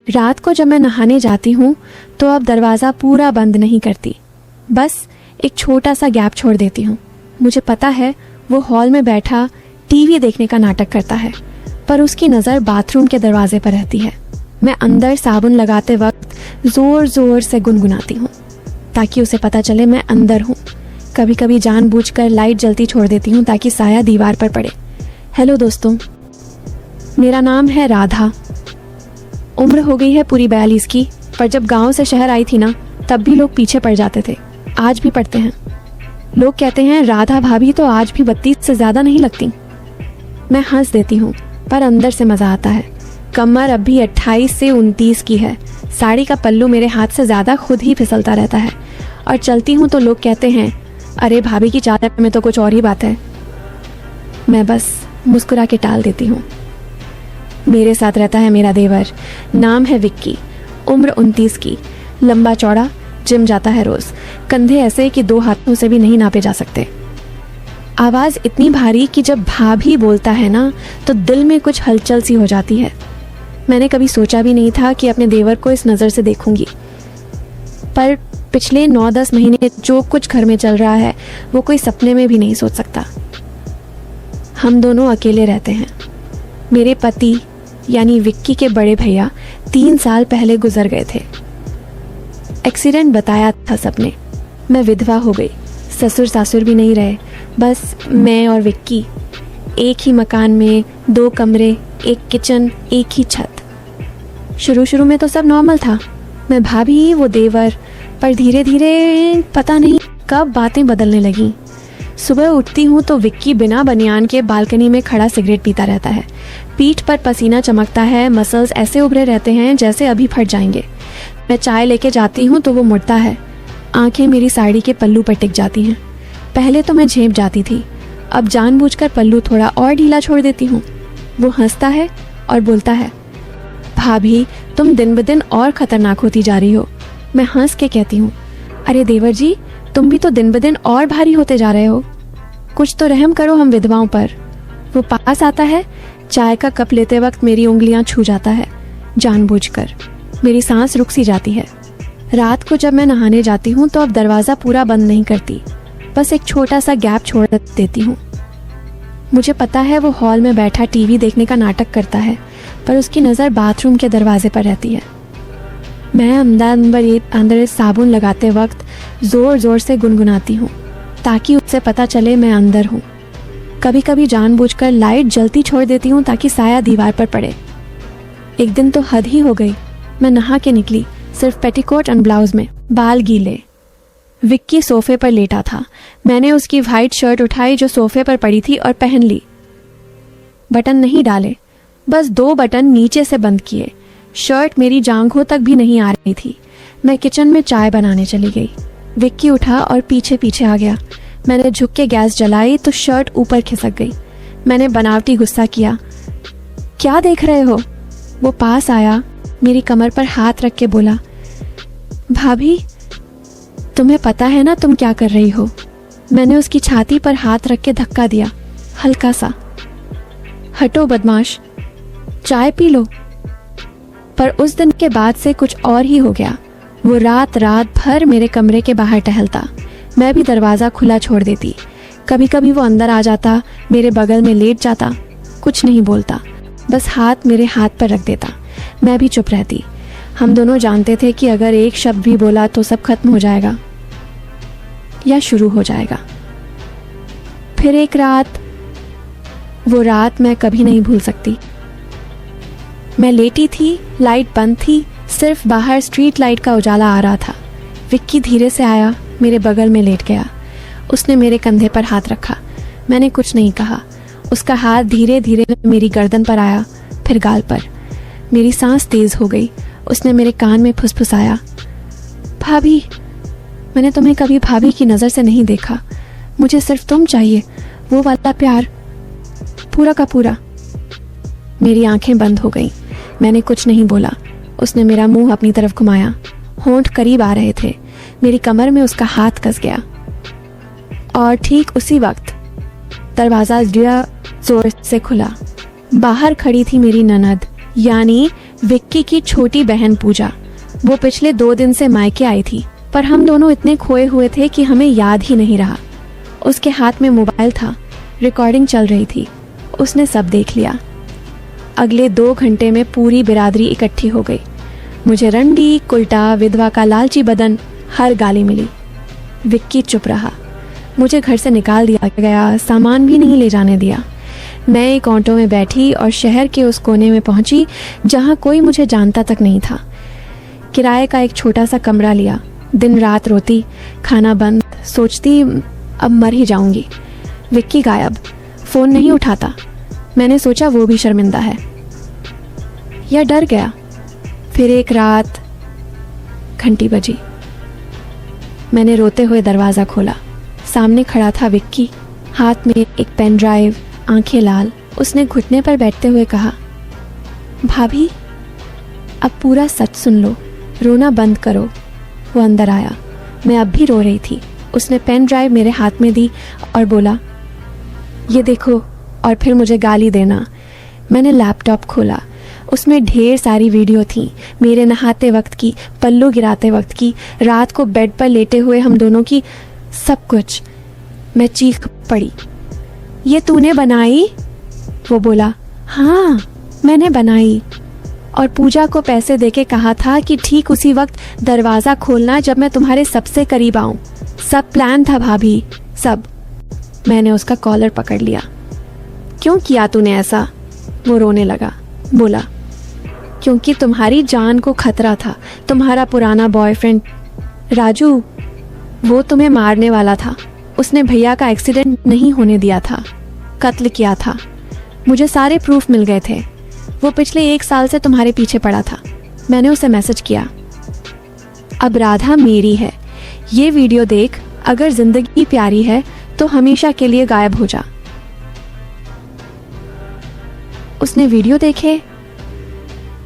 रात को जब मैं नहाने जाती हूँ तो अब दरवाज़ा पूरा बंद नहीं करती, बस एक छोटा सा गैप छोड़ देती हूँ। मुझे पता है वो हॉल में बैठा टीवी देखने का नाटक करता है, पर उसकी नज़र बाथरूम के दरवाजे पर रहती है। मैं अंदर साबुन लगाते वक्त ज़ोर ज़ोर से गुनगुनाती हूँ ताकि उसे पता चले मैं अंदर हूँ। कभी कभी जानबूझकर लाइट जलती छोड़ देती हूँ ताकि साया दीवार पर पड़े। हेलो दोस्तों, मेरा नाम है राधा। उम्र हो गई है पूरी 42 की, पर जब गांव से शहर आई थी ना, तब भी लोग पीछे पड़ जाते थे, आज भी पड़ते हैं। लोग कहते हैं राधा भाभी तो आज भी 32 से ज़्यादा नहीं लगती। मैं हंस देती हूँ, पर अंदर से मज़ा आता है। कमर अब भी 28 से 29 की है। साड़ी का पल्लू मेरे हाथ से ज़्यादा खुद ही फिसलता रहता है, और चलती हूँ तो लोग कहते हैं अरे भाभी की चादर में तो कुछ और ही बात है। मैं बस मुस्कुरा के टाल देती हूँ। मेरे साथ रहता है मेरा देवर, नाम है विक्की, उम्र 29 की, लंबा चौड़ा, जिम जाता है रोज़, कंधे ऐसे कि 2 हाथों से भी नहीं नापे जा सकते। आवाज़ इतनी भारी कि जब भाभी बोलता है ना तो दिल में कुछ हलचल सी हो जाती है। मैंने कभी सोचा भी नहीं था कि अपने देवर को इस नज़र से देखूंगी, पर पिछले 9-10 महीने जो कुछ घर में चल रहा है वो कोई सपने में भी नहीं सोच सकता। हम दोनों अकेले रहते हैं। मेरे पति यानी विक्की के बड़े भैया 3 साल पहले गुजर गए थे। एक्सीडेंट बताया था सबने। मैं विधवा हो गई, ससुर सासुर भी नहीं रहे, बस मैं और विक्की एक ही मकान में, 2 कमरे, एक किचन, एक ही छत। शुरू में तो सब नॉर्मल था, मैं भाभी, वो देवर, पर धीरे धीरे पता नहीं कब बातें बदलने लगीं। सुबह उठती हूँ तो विक्की बिना बनियान के बालकनी में खड़ा सिगरेट पीता रहता है। पीठ पर पसीना चमकता है, मसल्स ऐसे उभरे रहते हैं जैसे अभी फट जाएंगे। मैं चाय लेके जाती हूँ तो वो मुड़ता है। आंखें मेरी साड़ी के पल्लू पर टिक जाती हैं। पहले तो मैं झेप जाती थी, अब जानबूझकर पल्लू थोड़ा और ढीला छोड़ देती हूँ। वो हंसता है और बोलता है, भाभी तुम दिन ब दिन और ख़तरनाक होती जा रही हो। मैं हंस के कहती हूँ, अरे देवर जी, तुम भी तो दिन ब दिन और भारी होते जा रहे हो, कुछ तो रहम करो हम विधवाओं पर। वो पास आता है, चाय का कप लेते वक्त मेरी उंगलियां छू जाता है जानबूझकर। मेरी सांस रुक सी जाती है। रात को जब मैं नहाने जाती हूँ तो अब दरवाज़ा पूरा बंद नहीं करती, बस एक छोटा सा गैप छोड़ देती हूँ। मुझे पता है वो हॉल में बैठा टीवी देखने का नाटक करता है, पर उसकी नज़र बाथरूम के दरवाजे पर रहती है। मैं अंदर साबुन लगाते वक्त ज़ोर ज़ोर से गुनगुनाती हूँ ताकि उससे पता चले मैं अंदर हूँ। कभी कभी जानबूझकर लाइट जलती छोड़ देती हूँ ताकि साया दीवार पर पड़े। एक दिन तो हद ही हो गई। मैं नहा के निकली, सिर्फ पेटीकोट और ब्लाउज में, बाल गीले। विक्की सोफे पर लेटा था। मैंने उसकी वाइट शर्ट उठाई जो सोफे पर पड़ी थी और पहन ली। बटन नहीं डाले, बस 2 बटन नीचे से बंद किए। शर्ट मेरी जांघों तक भी नहीं आ रही थी। मैं किचन में चाय बनाने चली गई। विक्की उठा और पीछे पीछे आ गया। मैंने झुक के गैस जलाई तो शर्ट ऊपर खिसक गई। मैंने बनावटी गुस्सा किया, क्या देख रहे हो? वो पास आया, मेरी कमर पर हाथ रख के बोला, भाभी तुम्हें पता है ना तुम क्या कर रही हो? मैंने उसकी छाती पर हाथ रख के धक्का दिया, हल्का सा। हटो बदमाश, चाय पी लो। पर उस दिन के बाद से कुछ और ही हो गया। वो रात भर मेरे कमरे के बाहर टहलता। मैं भी दरवाज़ा खुला छोड़ देती। कभी कभी वो अंदर आ जाता, मेरे बगल में लेट जाता, कुछ नहीं बोलता, बस हाथ मेरे हाथ पर रख देता। मैं भी चुप रहती। हम दोनों जानते थे कि अगर एक शब्द भी बोला तो सब खत्म हो जाएगा या शुरू हो जाएगा। फिर एक रात, वो रात मैं कभी नहीं भूल सकती। मैं लेटी थी, लाइट बंद थी, सिर्फ बाहर स्ट्रीट लाइट का उजाला आ रहा था। विक्की धीरे से आया, मेरे बगल में लेट गया। उसने मेरे कंधे पर हाथ रखा। मैंने कुछ नहीं कहा। उसका हाथ धीरे धीरे मेरी गर्दन पर आया, फिर गाल पर। मेरी सांस तेज हो गई। उसने मेरे कान में फुसफुसाया, भाभी, मैंने तुम्हें कभी भाभी की नज़र से नहीं देखा। मुझे सिर्फ तुम चाहिए, वो वाला प्यार, पूरा का पूरा। मेरी आंखें बंद हो गईं। मैंने कुछ नहीं बोला। उसने मेरा मुंह अपनी तरफ घुमाया। होंठ करीब आ रहे थे। मेरी कमर में उसका हाथ कस गया। और ठीक उसी वक्त दरवाज़ा जोर से खुला। बाहर खड़ी थी मेरी ननद, यानी विक्की की छोटी बहन पूजा, वो पिछले 2 दिन से मायके आई थी, पर हम दोनों इतने खोए हुए थे कि हमें याद ही नहीं रहा। उसके हाथ में मोबाइल था, रिकॉर्डिंग चल रही थी, उसने सब देख लिया। अगले 2 घंटे में पूरी बिरादरी इकट्ठी हो गई। मुझे रंडी, कुल्टा, विधवा का लालची बदन, हर गाली मिली। विक्की चुप रहा। मुझे घर से निकाल दिया गया, सामान भी नहीं ले जाने दिया। मैं एक ऑटो में बैठी और शहर के उस कोने में पहुंची जहां कोई मुझे जानता तक नहीं था। किराए का एक छोटा सा कमरा लिया। दिन रात रोती, खाना बंद, सोचती अब मर ही जाऊंगी। विक्की गायब, फ़ोन नहीं उठाता। मैंने सोचा वो भी शर्मिंदा है या डर गया। फिर एक रात घंटी बजी। मैंने रोते हुए दरवाज़ा खोला। सामने खड़ा था विक्की, हाथ में एक पेन ड्राइव, आंखें लाल। उसने घुटने पर बैठते हुए कहा, भाभी अब पूरा सच सुन लो, रोना बंद करो। वो अंदर आया। मैं अब भी रो रही थी। उसने पेन ड्राइव मेरे हाथ में दी और बोला, ये देखो, और फिर मुझे गाली देना। मैंने लैपटॉप खोला। उसमें ढेर सारी वीडियो थी, मेरे नहाते वक्त की, पल्लू गिराते वक्त की, रात को बेड पर लेटे हुए हम दोनों की, सब कुछ। मैं चीख पड़ी, ये तूने बनाई? वो बोला, हाँ मैंने बनाई, और पूजा को पैसे देके कहा था कि ठीक उसी वक्त दरवाज़ा खोलना जब मैं तुम्हारे सबसे करीब आऊं। सब प्लान था भाभी, सब। मैंने उसका कॉलर पकड़ लिया। क्यों किया तूने ऐसा? वो रोने लगा। बोला, क्योंकि तुम्हारी जान को खतरा था। तुम्हारा पुराना बॉयफ्रेंड राजू, वो तुम्हें मारने वाला था। उसने भैया का एक्सीडेंट नहीं होने दिया था, कत्ल किया था। मुझे सारे प्रूफ मिल गए थे। वो पिछले 1 साल से तुम्हारे पीछे पड़ा था। मैंने उसे मैसेज किया, अब राधा मेरी है, ये वीडियो देख, अगर जिंदगी प्यारी है तो हमेशा के लिए गायब हो जा। उसने वीडियो देखे,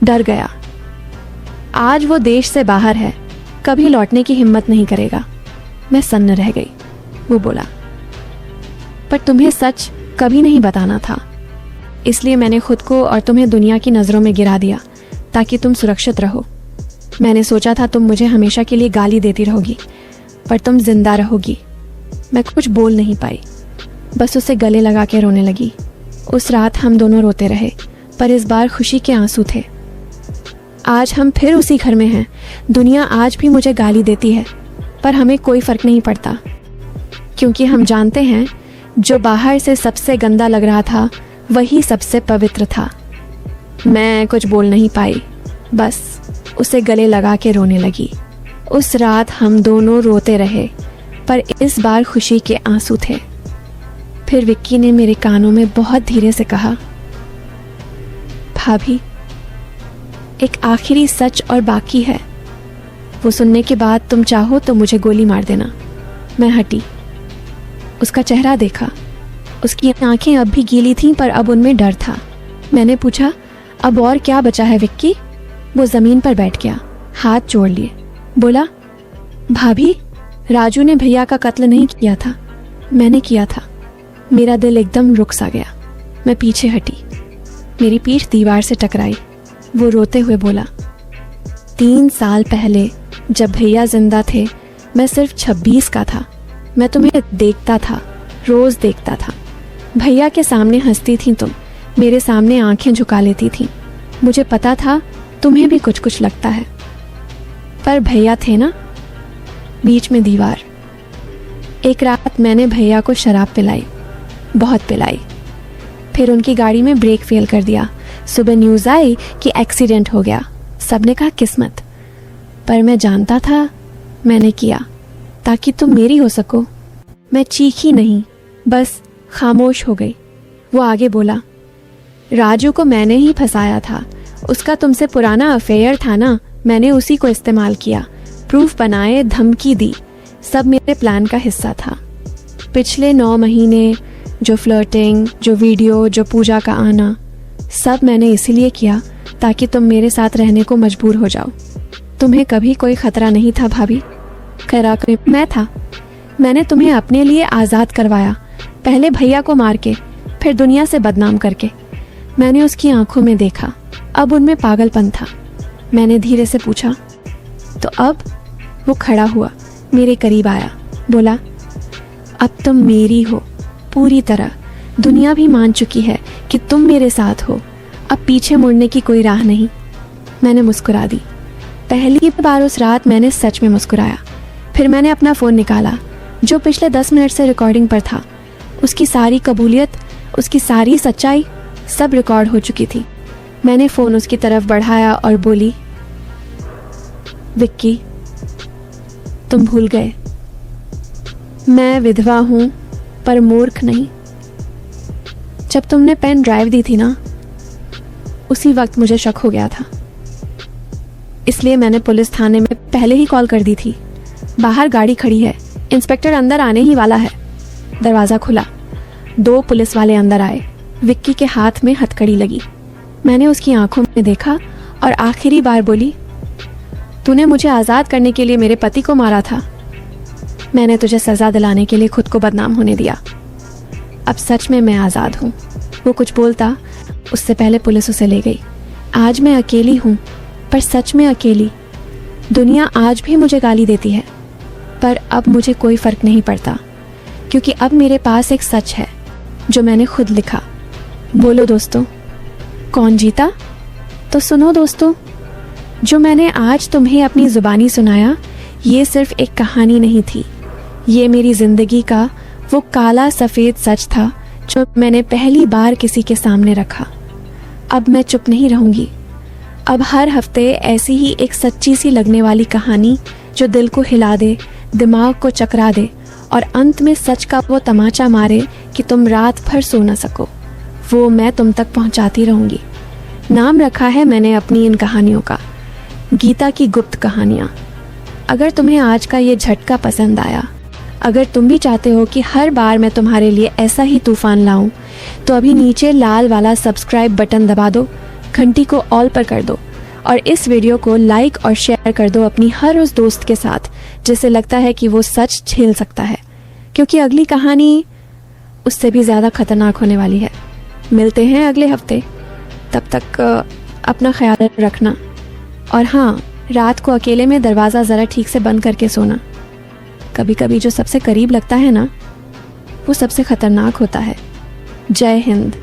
डर गया। आज वो देश से बाहर है, कभी लौटने की हिम्मत नहीं करेगा। मैं सन्न रह गई। वो बोला, पर तुम्हें सच कभी नहीं बताना था, इसलिए मैंने खुद को और तुम्हें दुनिया की नज़रों में गिरा दिया ताकि तुम सुरक्षित रहो। मैंने सोचा था तुम मुझे हमेशा के लिए गाली देती रहोगी, पर तुम जिंदा रहोगी। मैं कुछ बोल नहीं पाई, बस उसे गले लगा के रोने लगी। उस रात हम दोनों रोते रहे, पर इस बार खुशी के आंसू थे। आज हम फिर उसी घर में हैं। दुनिया आज भी मुझे गाली देती है, पर हमें कोई फ़र्क नहीं पड़ता, क्योंकि हम जानते हैं जो बाहर से सबसे गंदा लग रहा था वही सबसे पवित्र था। मैं कुछ बोल नहीं पाई, बस उसे गले लगा के रोने लगी। उस रात हम दोनों रोते रहे, पर इस बार खुशी के आंसू थे। फिर विक्की ने मेरे कानों में बहुत धीरे से कहा, भाभी एक आखिरी सच और बाकी है। वो सुनने के बाद तुम चाहो तो मुझे गोली मार देना। मैं हटी, उसका चेहरा देखा। उसकी आंखें अब भी गीली थीं, पर अब उनमें डर था। मैंने पूछा, अब और क्या बचा है विक्की? वो ज़मीन पर बैठ गया, हाथ जोड़ लिए। बोला, भाभी राजू ने भैया का कत्ल नहीं किया था, मैंने किया था। मेरा दिल एकदम रुक सा गया। मैं पीछे हटी, मेरी पीठ दीवार से टकराई। वो रोते हुए बोला, 3 साल पहले जब भैया जिंदा थे मैं सिर्फ 26 का था। मैं तुम्हें देखता था, रोज़ देखता था। भैया के सामने हंसती थी तुम, मेरे सामने आंखें झुका लेती थी। मुझे पता था तुम्हें भी कुछ कुछ लगता है, पर भैया थे ना। बीच में दीवार। एक रात मैंने भैया को शराब पिलाई, बहुत पिलाई। फिर उनकी गाड़ी में ब्रेक फेल कर दिया। सुबह न्यूज़ आई कि एक्सीडेंट हो गया। सबने कहा किस्मत, पर मैं जानता था मैंने किया ताकि तुम मेरी हो सको। मैं चीखी नहीं, बस खामोश हो गई। वो आगे बोला, राजू को मैंने ही फंसाया था। उसका तुमसे पुराना अफेयर था ना, मैंने उसी को इस्तेमाल किया। प्रूफ बनाए, धमकी दी, सब मेरे प्लान का हिस्सा था। पिछले 9 महीने जो फ्लर्टिंग, जो वीडियो, जो पूजा का आना, सब मैंने इसीलिए किया ताकि तुम मेरे साथ रहने को मजबूर हो जाओ। तुम्हें कभी कोई खतरा नहीं था भाभी, खैरा मैं था। मैंने तुम्हें अपने लिए आज़ाद करवाया, पहले भैया को मार के, फिर दुनिया से बदनाम करके। मैंने उसकी आंखों में देखा, अब उनमें पागलपन था। मैंने धीरे से पूछा, तो अब? वो खड़ा हुआ, मेरे करीब आया, बोला, अब तुम मेरी हो पूरी तरह। दुनिया भी मान चुकी है कि तुम मेरे साथ हो। अब पीछे मुड़ने की कोई राह नहीं। मैंने मुस्कुरा दी। पहली बार उस रात मैंने सच में मुस्कुराया। फिर मैंने अपना फ़ोन निकाला जो पिछले 10 मिनट से रिकॉर्डिंग पर था। उसकी सारी कबूलियत, उसकी सारी सच्चाई सब रिकॉर्ड हो चुकी थी। मैंने फ़ोन उसकी तरफ बढ़ाया और बोली, विक्की, तुम भूल गए, मैं विधवा हूँ पर मूर्ख नहीं। जब तुमने पेन ड्राइव दी थी ना, उसी वक्त मुझे शक हो गया था। इसलिए मैंने पुलिस थाने में पहले ही कॉल कर दी थी। बाहर गाड़ी खड़ी है, इंस्पेक्टर अंदर आने ही वाला है। दरवाज़ा खुला, 2 पुलिस वाले अंदर आए। विक्की के हाथ में हथकड़ी लगी। मैंने उसकी आंखों में देखा और आखिरी बार बोली, तूने मुझे आज़ाद करने के लिए मेरे पति को मारा था। मैंने तुझे सज़ा दिलाने के लिए खुद को बदनाम होने दिया। अब सच में मैं आज़ाद हूँ। वो कुछ बोलता उससे पहले पुलिस उसे ले गई। आज मैं अकेली हूँ, पर सच में अकेली। दुनिया आज भी मुझे गाली देती है, पर अब मुझे कोई फ़र्क नहीं पड़ता, क्योंकि अब मेरे पास एक सच है जो मैंने खुद लिखा। बोलो दोस्तों, कौन जीता? तो सुनो दोस्तों, जो मैंने आज तुम्हें अपनी ज़ुबानी सुनाया, ये सिर्फ एक कहानी नहीं थी। ये मेरी ज़िंदगी का वो काला सफ़ेद सच था जो मैंने पहली बार किसी के सामने रखा। अब मैं चुप नहीं रहूँगी। अब हर हफ्ते ऐसी ही एक सच्ची सी लगने वाली कहानी जो दिल को हिला दे, दिमाग को चकरा दे और अंत में सच का वो तमाचा मारे कि तुम रात भर सो न सको, वो मैं तुम तक पहुंचाती रहूंगी। नाम रखा है मैंने अपनी इन कहानियों का, गीता की गुप्त कहानियाँ। अगर तुम्हें आज का ये झटका पसंद आया, अगर तुम भी चाहते हो कि हर बार मैं तुम्हारे लिए ऐसा ही तूफान लाऊं, तो अभी नीचे लाल वाला सब्सक्राइब बटन दबा दो, घंटी को ऑल पर कर दो और इस वीडियो को लाइक और शेयर कर दो अपनी हर उस दोस्त के साथ जिसे लगता है कि वो सच झेल सकता है, क्योंकि अगली कहानी उससे भी ज़्यादा खतरनाक होने वाली है। मिलते हैं अगले हफ्ते, तब तक अपना ख्याल रखना। और हाँ, रात को अकेले में दरवाज़ा ज़रा ठीक से बंद करके सोना। कभी कभी जो सबसे करीब लगता है ना, वो सबसे खतरनाक होता है। जय हिंद।